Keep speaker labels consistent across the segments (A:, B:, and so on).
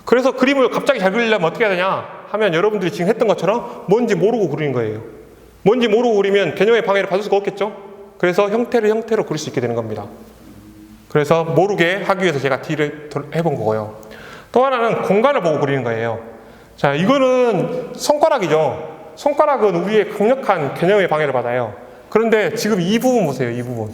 A: 그래서 그림을 갑자기 잘 그리려면 어떻게 해야 되냐 하면 여러분들이 지금 했던 것처럼 뭔지 모르고 그리는 거예요. 뭔지 모르고 그리면 개념의 방해를 받을 수가 없겠죠. 그래서 형태로 그릴 수 있게 되는 겁니다. 그래서 모르게 하기 위해서 제가 D를 해본 거고요. 또 하나는 공간을 보고 그리는 거예요. 자, 이거는 손가락이죠. 손가락은 우리의 강력한 개념의 방해를 받아요. 그런데 지금 이 부분 보세요. 이 부분.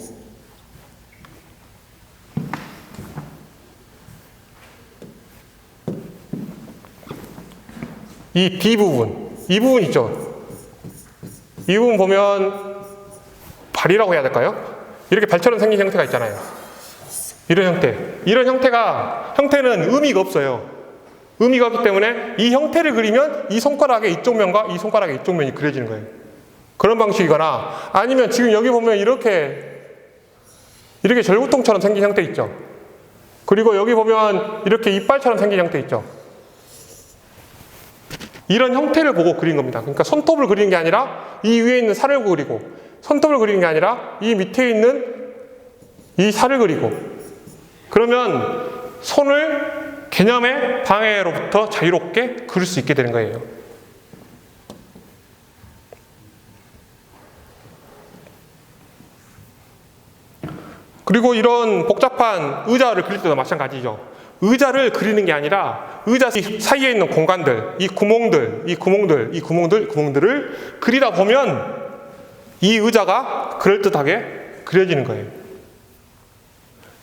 A: 이 D 부분, 이 부분 있죠? 이 부분 보면 발이라고 해야 될까요? 이렇게 발처럼 생긴 형태가 있잖아요. 이런 형태. 이런 형태는 의미가 없어요. 의미가 없기 때문에 이 형태를 그리면 이 손가락의 이쪽 면과 이 손가락의 이쪽 면이 그려지는 거예요. 그런 방식이거나 아니면 지금 여기 보면 이렇게 절구통처럼 생긴 형태 있죠? 그리고 여기 보면 이렇게 이빨처럼 생긴 형태 있죠? 이런 형태를 보고 그린 겁니다. 그러니까 손톱을 그리는 게 아니라 이 위에 있는 살을 그리고, 손톱을 그리는 게 아니라 이 밑에 있는 이 살을 그리고, 그러면 손을 개념의 방해로부터 자유롭게 그릴 수 있게 되는 거예요. 그리고 이런 복잡한 의자를 그릴 때도 마찬가지죠. 의자를 그리는 게 아니라 의자 사이에 있는 공간들, 이 구멍들을 그리다 보면 이 의자가 그럴듯하게 그려지는 거예요.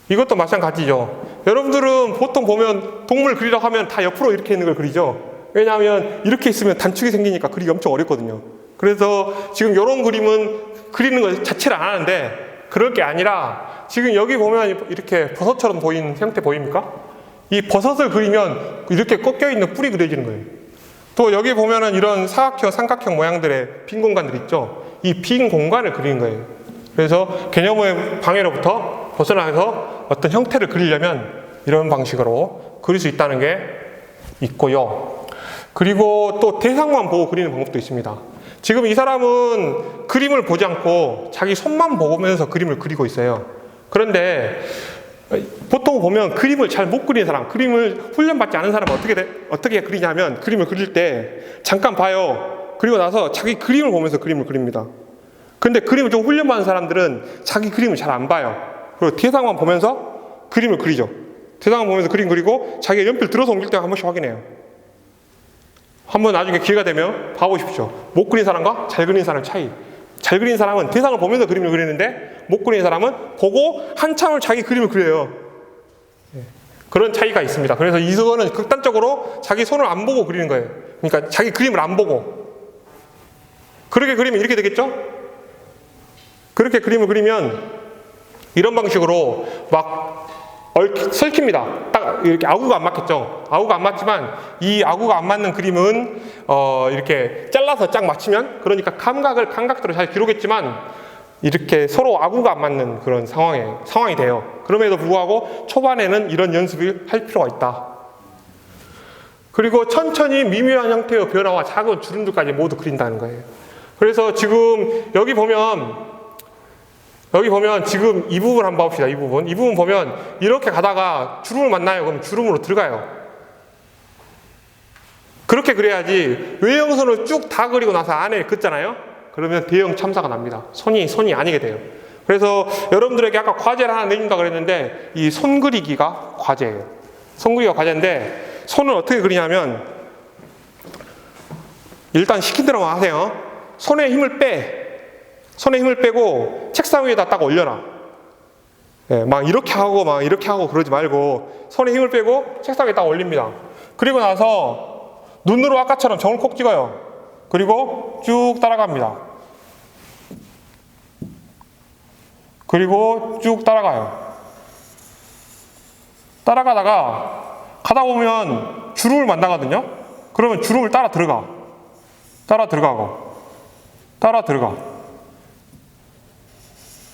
A: 이것도 마찬가지죠. 여러분들은 보통 보면 동물 그리라고 하면 다 옆으로 이렇게 있는 걸 그리죠. 왜냐하면 이렇게 있으면 단축이 생기니까 그리기 엄청 어렵거든요. 그래서 지금 이런 그림은 그리는 것 자체를 안 하는데, 그럴 게 아니라 지금 여기 보면 이렇게 버섯처럼 보이는 형태 보입니까? 이 버섯을 그리면 이렇게 꺾여있는 뿔이 그려지는 거예요. 또 여기 보면은 이런 사각형, 삼각형 모양들의 빈 공간들 있죠? 이 빈 공간을 그리는 거예요. 그래서 개념의 방해로부터 벗어나서 어떤 형태를 그리려면 이런 방식으로 그릴 수 있다는 게 있고요. 그리고 또 대상만 보고 그리는 방법도 있습니다. 지금 이 사람은 그림을 보지 않고 자기 손만 보면서 그림을 그리고 있어요. 그런데 보통 보면 그림을 잘 못 그리는 사람, 그림을 훈련받지 않은 사람은 어떻게 그리냐면, 그림을 그릴 때 잠깐 봐요. 그리고 나서 자기 그림을 보면서 그림을 그립니다. 근데 그림을 좀 훈련받은 사람들은 자기 그림을 잘 안 봐요. 그리고 대상만 보면서 그림을 그리죠. 대상만 보면서 그림 그리고 자기가 연필 들어서 옮길 때 한 번씩 확인해요. 한번 나중에 기회가 되면 봐보십시오. 못 그린 사람과 잘 그린 사람의 차이. 잘 그린 사람은 대상을 보면서 그림을 그리는데, 못 그리는 사람은 보고 한참을 자기 그림을 그려요. 그런 차이가 있습니다. 그래서 이거는 극단적으로 자기 손을 안 보고 그리는 거예요. 그러니까 자기 그림을 안 보고. 그렇게 그리면 이렇게 되겠죠? 그렇게 그림을 그리면 이런 방식으로 막 설킵니다. 딱 이렇게 아구가 안 맞겠죠? 아구가 안 맞지만 이 아구가 안 맞는 그림은 이렇게 잘라서 쫙 맞추면, 그러니까 감각대로 잘 기록했지만 이렇게 서로 아구가 안 맞는 그런 상황이 돼요. 그럼에도 불구하고 초반에는 이런 연습을 할 필요가 있다. 그리고 천천히 미묘한 형태의 변화와 작은 주름들까지 모두 그린다는 거예요. 그래서 지금 여기 보면 지금 이 부분 한번 봅시다. 이 부분 보면 이렇게 가다가 주름을 만나요. 그럼 주름으로 들어가요. 그렇게 그려야지 외형선을 쭉 다 그리고 나서 안에 긋잖아요. 그러면 대형 참사가 납니다. 손이 아니게 돼요. 그래서 여러분들에게 아까 과제를 하나 내준다 그랬는데, 이 손 그리기가 과제예요. 손 그리기가 과제인데, 손을 어떻게 그리냐면 일단 시킨 대로만 하세요. 손에 힘을 빼고 책상 위에다 딱 올려놔. 막 이렇게 하고 그러지 말고 손에 힘을 빼고 책상 위에 딱 올립니다. 그리고 나서 눈으로 아까처럼 점을 콕 찍어요. 그리고 쭉 따라갑니다. 그리고 쭉 따라가요. 따라가다가 가다 보면 주름을 만나거든요. 그러면 주름을 따라 들어가.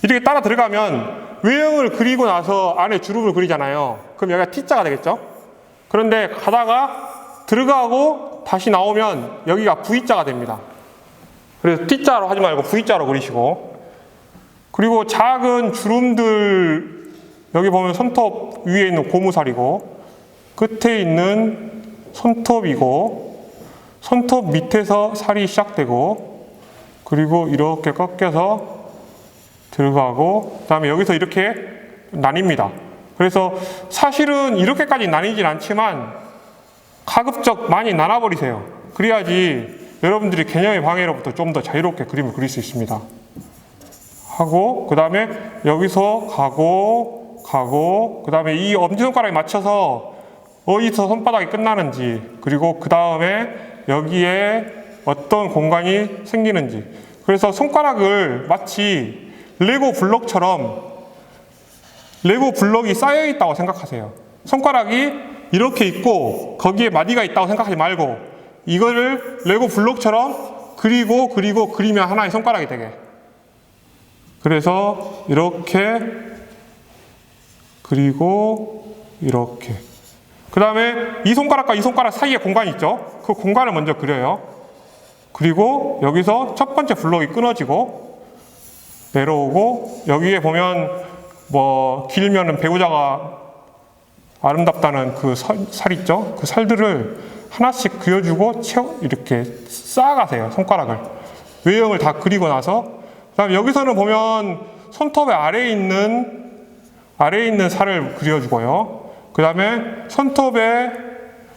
A: 이렇게 따라 들어가면 외형을 그리고 나서 안에 주름을 그리잖아요. 그럼 여기가 T자가 되겠죠? 그런데 가다가 들어가고 다시 나오면 여기가 V자가 됩니다. 그래서 T자로 하지 말고 V자로 그리시고, 그리고 작은 주름들, 여기 보면 손톱 위에 있는 고무살이고 끝에 있는 손톱이고, 손톱 밑에서 살이 시작되고, 그리고 이렇게 꺾여서 들어가고, 그 다음에 여기서 이렇게 나뉩니다. 그래서 사실은 이렇게까지 나뉘진 않지만 가급적 많이 나눠버리세요. 그래야지 여러분들이 개념의 방해로부터 좀 더 자유롭게 그림을 그릴 수 있습니다. 하고, 그 다음에 여기서 가고, 그 다음에 이 엄지손가락에 맞춰서 어디서 손바닥이 끝나는지, 그리고 그 다음에 여기에 어떤 공간이 생기는지. 그래서 손가락을 마치 레고 블럭이 쌓여 있다고 생각하세요. 손가락이 이렇게 있고 거기에 마디가 있다고 생각하지 말고 이거를 레고 블럭처럼 그리면 하나의 손가락이 되게. 그래서 이렇게 그리고 이렇게. 그 다음에 이 손가락과 이 손가락 사이에 공간이 있죠. 그 공간을 먼저 그려요. 그리고 여기서 첫 번째 블럭이 끊어지고 내려오고, 여기에 보면 뭐 길면은 배우자가 아름답다는 그 살 있죠? 그 살들을 하나씩 그려주고 이렇게 쌓아가세요. 손가락을. 외형을 다 그리고 나서, 그 다음에 여기서는 보면 손톱의 아래에 있는 살을 그려주고요. 그 다음에 손톱의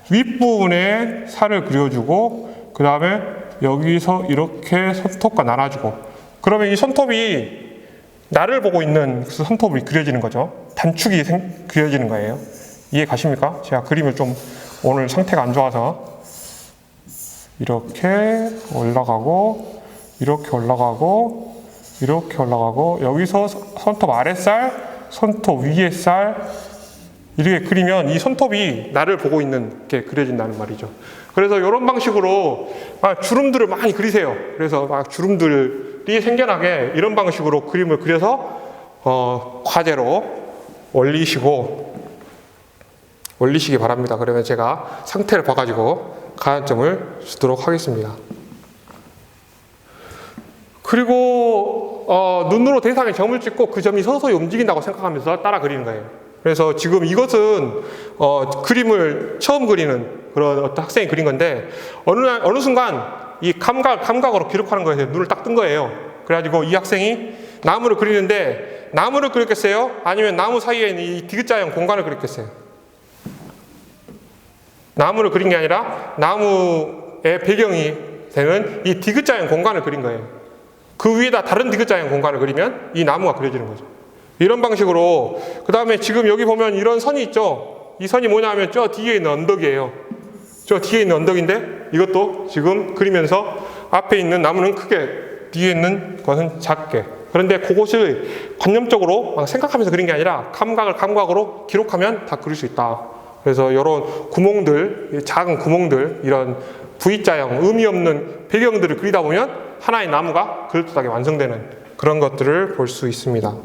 A: 윗부분에 살을 그려주고, 그 다음에 여기서 이렇게 손톱과 나눠주고, 그러면 이 손톱이 나를 보고 있는 그 손톱이 그려지는 거죠. 단축이 그려지는 거예요. 이해 가십니까? 제가 그림을 좀 오늘 상태가 안 좋아서 이렇게 올라가고, 이렇게 올라가고, 이렇게 올라가고, 여기서 손톱 아랫살, 손톱 위에 살 이렇게 그리면 이 손톱이 나를 보고 있는 게 그려진다는 말이죠. 그래서 이런 방식으로 주름들을 많이 그리세요. 그래서 막 주름들이 생겨나게 이런 방식으로 그림을 그려서 과제로 올리시기 바랍니다. 그러면 제가 상태를 봐가지고 가산점을 주도록 하겠습니다. 그리고 눈으로 대상에 점을 찍고 그 점이 서서히 움직인다고 생각하면서 따라 그리는 거예요. 그래서 지금 이것은 그림을 처음 그리는 그런 어떤 학생이 그린 건데, 어느 순간 이 감각으로 기록하는 거에 눈을 딱 뜬 거예요. 그래가지고 이 학생이 나무를 그리는데, 나무를 그렸겠어요? 아니면 나무 사이에 있는 이 디귿자형 공간을 그렸겠어요? 나무를 그린 게 아니라 나무의 배경이 되는 이 디귿자형 공간을 그린 거예요. 그 위에다 다른 디귿자형 공간을 그리면 이 나무가 그려지는 거죠. 이런 방식으로. 그 다음에 지금 여기 보면 이런 선이 있죠. 이 선이 뭐냐면 저 뒤에 있는 언덕이에요. 저 뒤에 있는 언덕인데, 이것도 지금 그리면서 앞에 있는 나무는 크게, 뒤에 있는 것은 작게. 그런데 그것을 관념적으로 생각하면서 그린 게 아니라 감각으로 기록하면 다 그릴 수 있다. 그래서 이런 구멍들, 작은 구멍들, 이런 V자형, 의미 없는 배경들을 그리다 보면 하나의 나무가 그럴듯하게 완성되는 그런 것들을 볼 수 있습니다.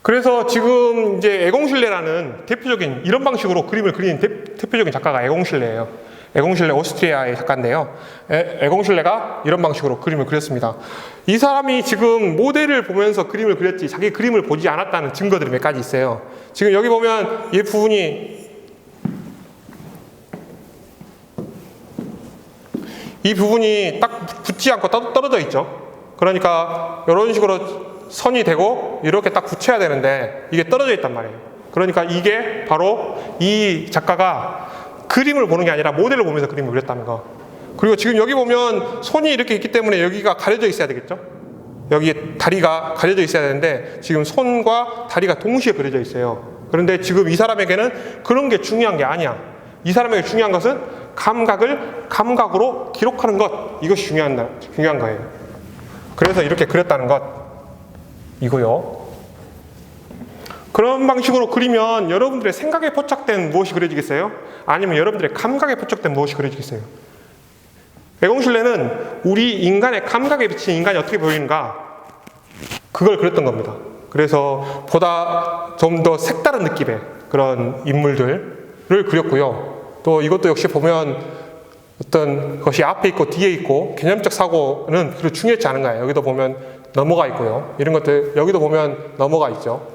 A: 그래서 지금 이제 에공실레라는 대표적인 이런 방식으로 그림을 그리는 대표적인 작가가 에공실레예요. 에공실레 오스트리아의 작가인데요. 에공실레가 이런 방식으로 그림을 그렸습니다. 이 사람이 지금 모델을 보면서 그림을 그렸지 자기 그림을 보지 않았다는 증거들이 몇 가지 있어요. 지금 여기 보면 이 부분이 딱 붙지 않고 떨어져 있죠. 그러니까 이런 식으로 선이 되고 이렇게 딱 붙여야 되는데 이게 떨어져 있단 말이에요. 그러니까 이게 바로 이 작가가 그림을 보는 게 아니라 모델을 보면서 그림을 그렸다는 거. 그리고 지금 여기 보면 손이 이렇게 있기 때문에 여기가 가려져 있어야 되겠죠. 여기에 다리가 가려져 있어야 되는데 지금 손과 다리가 동시에 그려져 있어요. 그런데 지금 이 사람에게는 그런 게 중요한 게 아니야. 이 사람에게 중요한 것은 감각으로 기록하는 것, 이것이 중요한 거예요. 그래서 이렇게 그렸다는 것 이고요. 그런 방식으로 그리면 여러분들의 생각에 포착된 무엇이 그려지겠어요? 아니면 여러분들의 감각에 포착된 무엇이 그려지겠어요? 에공실레는 우리 인간의 감각에 비친 인간이 어떻게 보이는가, 그걸 그렸던 겁니다. 그래서 보다 좀 더 색다른 느낌의 그런 인물들을 그렸고요. 또 이것도 역시 보면 어떤 것이 앞에 있고 뒤에 있고 개념적 사고는 그렇게 중요하지 않은 거예요. 여기도 보면 넘어가 있고요. 이런 것들 여기도 보면 넘어가 있죠.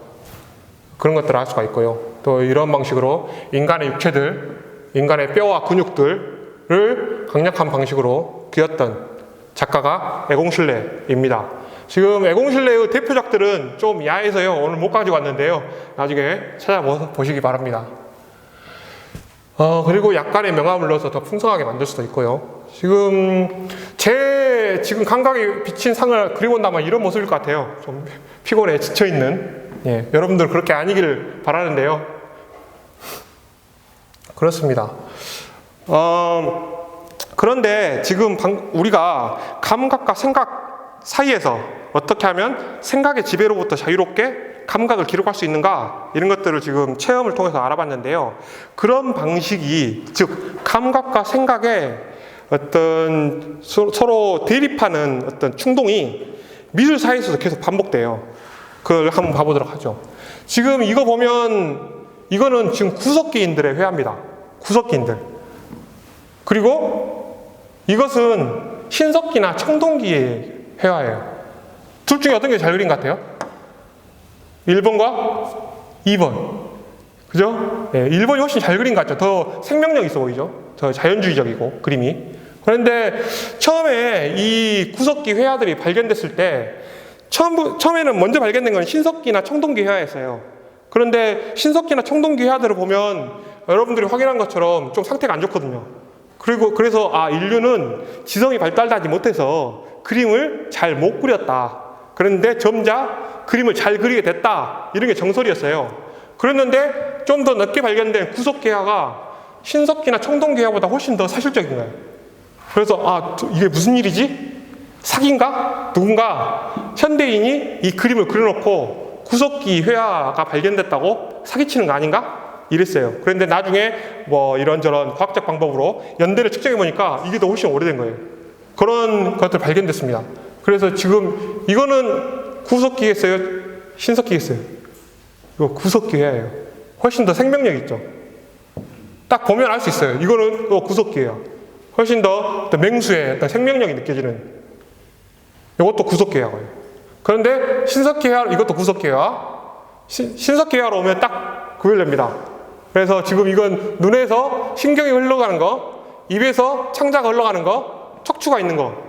A: 그런 것들을 알 수가 있고요. 또 이런 방식으로 인간의 육체들, 인간의 뼈와 근육들을 강력한 방식으로 그렸던 작가가 에공슐레입니다. 지금 에공슐레의 대표작들은 좀 야해서요, 오늘 못 가지고 왔는데요, 나중에 찾아보시기 바랍니다. 그리고 약간의 명암을 넣어서 더 풍성하게 만들 수도 있고요. 지금 지금 감각이 비친 상을 그리고 나면 이런 모습일 것 같아요. 좀 피곤해 지쳐있는. 예, 여러분들 그렇게 아니길 바라는데요. 그렇습니다. 그런데 지금 우리가 감각과 생각 사이에서 어떻게 하면 생각의 지배로부터 자유롭게 감각을 기록할 수 있는가, 이런 것들을 지금 체험을 통해서 알아봤는데요. 그런 방식이, 즉 감각과 생각의 어떤 서로 대립하는 어떤 충동이 미술 사이에서도 계속 반복돼요. 그걸 한번 봐보도록 하죠. 지금 이거 보면 이거는 지금 구석기인들의 회화입니다. 구석기인들. 그리고 이것은 신석기나 청동기의 회화예요. 둘 중에 어떤 게 잘 그린 것 같아요? 1번과 2번. 그죠? 네, 1번이 훨씬 잘 그린 것 같죠? 더 생명력 있어 보이죠? 더 자연주의적이고, 그림이. 그런데 처음에 이 구석기 회화들이 발견됐을 때, 처음에는 먼저 발견된 건 신석기나 청동기 회화였어요. 그런데 신석기나 청동기 회화들을 보면 여러분들이 확인한 것처럼 좀 상태가 안 좋거든요. 그래서 인류는 지성이 발달하지 못해서 그림을 잘 못 그렸다. 그런데 점자 그림을 잘 그리게 됐다. 이런 게 정설이었어요. 그랬는데 좀 더 늦게 발견된 구석기 회화가 신석기나 청동기 회화보다 훨씬 더 사실적인 거예요. 그래서 이게 무슨 일이지? 사기인가? 누군가 현대인이 이 그림을 그려놓고 구석기 회화가 발견됐다고 사기치는 거 아닌가? 이랬어요. 그런데 나중에 뭐 이런저런 과학적 방법으로 연대를 측정해 보니까 이게 더 훨씬 오래된 거예요. 그런 것들 발견됐습니다. 그래서 지금 이거는 구석기겠어요? 신석기겠어요? 이거 구석기 회화예요. 훨씬 더 생명력 있죠. 딱 보면 알 수 있어요. 이거는 구석기예요. 훨씬 더 맹수의 어떤 생명력이 느껴지는, 이것도 구석기 회화예요. 그런데 신석기 회화, 이것도 구석기 회화. 신석기 회화로 오면 딱 구별됩니다. 그래서 지금 이건 눈에서 신경이 흘러가는 거, 입에서 창자가 흘러가는 거, 척추가 있는 거.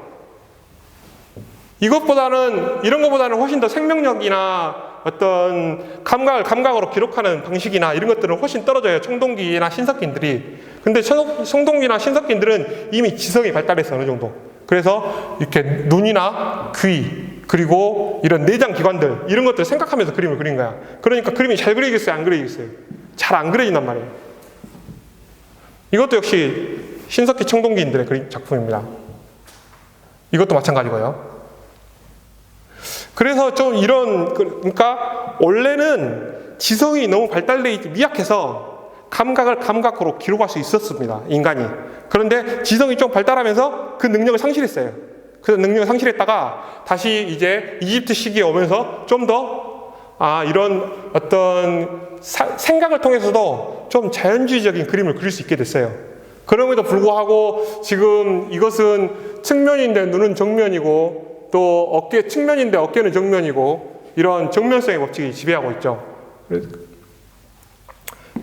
A: 이런 것보다는 훨씬 더 생명력이나 어떤 감각으로 기록하는 방식이나 이런 것들은 훨씬 떨어져요. 청동기나 신석기인들이. 근데 청동기나 신석기인들은 이미 지성이 발달해서 어느 정도. 그래서 이렇게 눈이나 귀, 그리고 이런 내장 기관들, 이런 것들을 생각하면서 그림을 그린 거야. 그러니까 그림이 잘 그리겠어요? 안 그리겠어요? 잘 안 그려진단 말이에요. 이것도 역시 신석기 청동기인들의 작품입니다. 이것도 마찬가지고요. 그래서 좀 그러니까 원래는 지성이 너무 발달돼 있지, 미약해서 감각을 감각으로 기록할 수 있었습니다, 인간이. 그런데 지성이 좀 발달하면서 그 능력을 상실했어요. 그 능력을 상실했다가 다시 이제 이집트 시기에 오면서 좀 더 이런 어떤 생각을 통해서도 좀 자연주의적인 그림을 그릴 수 있게 됐어요. 그럼에도 불구하고 지금 이것은 측면인데 눈은 정면이고, 또 어깨 측면인데 어깨는 정면이고, 이런 정면성의 법칙이 지배하고 있죠.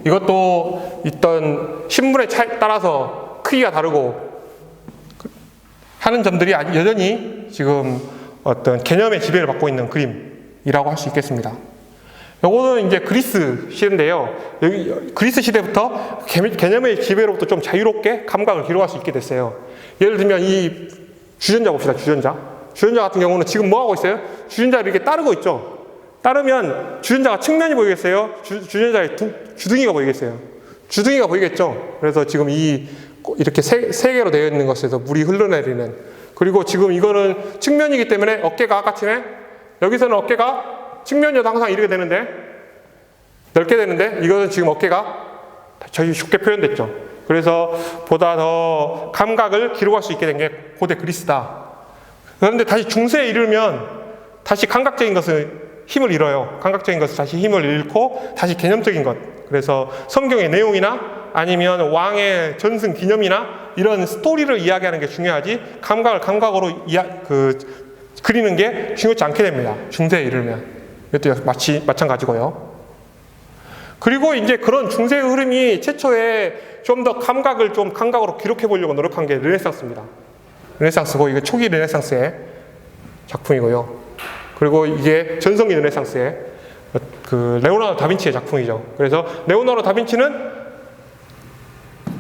A: 이것도 있던 신문에 따라서 크기가 다르고 하는 점들이 여전히 지금 어떤 개념의 지배를 받고 있는 그림이라고 할 수 있겠습니다. 요거는 이제 그리스 시대인데요. 그리스 시대부터 개념의 지배로부터 좀 자유롭게 감각을 기록할 수 있게 됐어요. 예를 들면 이 주전자 봅시다. 주전자 같은 경우는 지금 뭐 하고 있어요? 주전자를 이렇게 따르고 있죠. 따르면 주전자가 측면이 보이겠어요? 주전자의 주둥이가 보이겠어요? 주둥이가 보이겠죠. 그래서 지금 이렇게 세 개로 되어 있는 것에서 물이 흘러내리는. 그리고 지금 이거는 측면이기 때문에 어깨가 아까치네. 여기서는 어깨가 측면이어도 항상 이렇게 되는데, 넓게 되는데, 이거는 지금 어깨가 저희 쉽게 표현됐죠. 그래서 보다 더 감각을 기록할 수 있게 된 게 고대 그리스다. 그런데 다시 중세에 이르면 다시 감각적인 것은 힘을 잃어요. 감각적인 것은 다시 힘을 잃고 다시 개념적인 것. 그래서 성경의 내용이나 아니면 왕의 전승 기념이나 이런 스토리를 이야기하는 게 중요하지, 감각을 감각으로 그리는 게 중요치 않게 됩니다. 중세에 이르면. 이것도 마찬가지고요. 그리고 이제 그런 중세의 흐름이 최초에 좀 더 감각으로 기록해 보려고 노력한 게 르네상스입니다. 르네상스고, 이거 초기 르네상스의 작품이고요. 그리고 이게 전성기 르네상스의 그 레오나르도 다빈치의 작품이죠. 그래서 레오나르도 다빈치는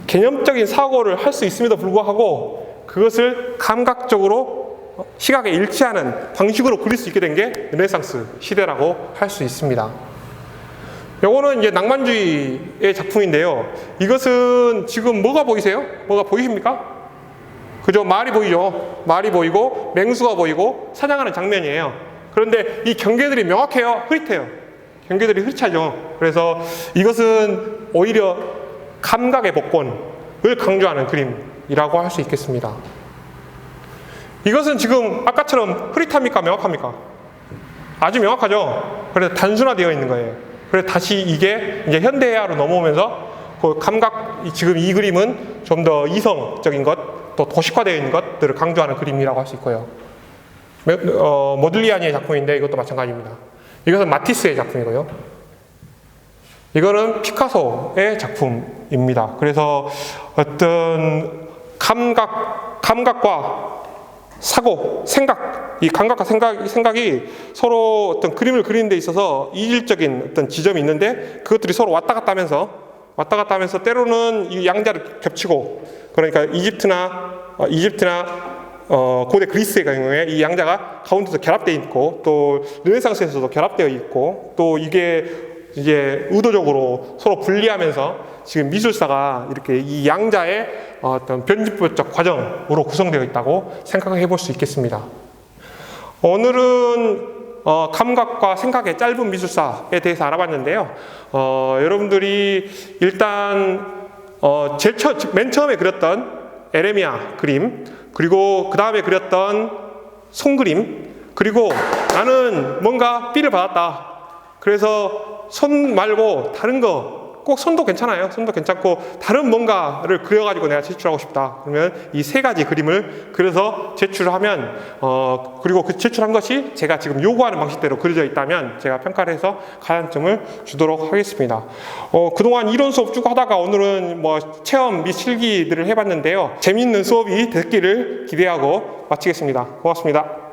A: 개념적인 사고를 할 수 있음에도 불구하고 그것을 감각적으로 시각에 일치하는 방식으로 그릴 수 있게 된 게 르네상스 시대라고 할 수 있습니다. 요거는 이제 낭만주의의 작품인데요. 이것은 지금 뭐가 보이세요? 뭐가 보이십니까? 그죠? 말이 보이죠? 말이 보이고 맹수가 보이고 사냥하는 장면이에요. 그런데 이 경계들이 명확해요? 흐릿해요? 경계들이 흐릿하죠. 그래서 이것은 오히려 감각의 복권을 강조하는 그림이라고 할 수 있겠습니다. 이것은 지금 아까처럼 흐릿합니까? 명확합니까? 아주 명확하죠? 그래서 단순화되어 있는 거예요. 그래서 다시 이게 이제 현대화로 넘어오면서 그 지금 이 그림은 좀 더 이성적인 것, 또 도식화되어 있는 것들을 강조하는 그림이라고 할 수 있고요. 모딜리아니의 작품인데 이것도 마찬가지입니다. 이것은 마티스의 작품이고요. 이거는 피카소의 작품입니다. 그래서 어떤 감각과 사고, 이 감각과 생각이 서로 어떤 그림을 그리는 데 있어서 이질적인 어떤 지점이 있는데 그것들이 서로 왔다 갔다 하면서 때로는 이 양자를 겹치고, 그러니까 이집트나 고대 그리스의 경우에 이 양자가 가운데서 결합되어 있고, 또 르네상스에서도 결합되어 있고, 또 이게 이제 의도적으로 서로 분리하면서 지금 미술사가 이렇게 이 양자의 어떤 변집적 과정으로 구성되어 있다고 생각해 볼 수 있겠습니다. 오늘은 감각과 생각의 짧은 미술사에 대해서 알아봤는데요. 여러분들이 일단 맨 처음에 그렸던 에레미야 그림, 그리고 그 다음에 그렸던 손그림, 그리고 나는 뭔가 삘을 받았다. 그래서 손 말고 다른 거, 꼭 손도 괜찮아요. 손도 괜찮고 다른 뭔가를 그려가지고 내가 제출하고 싶다. 그러면 이 세 가지 그림을 그려서 제출을 하면 그리고 그 제출한 것이 제가 지금 요구하는 방식대로 그려져 있다면 제가 평가를 해서 가산점을 주도록 하겠습니다. 그동안 이론 수업 쭉 하다가 오늘은 체험 및 실기들을 해봤는데요. 재미있는 수업이 됐기를 기대하고 마치겠습니다. 고맙습니다.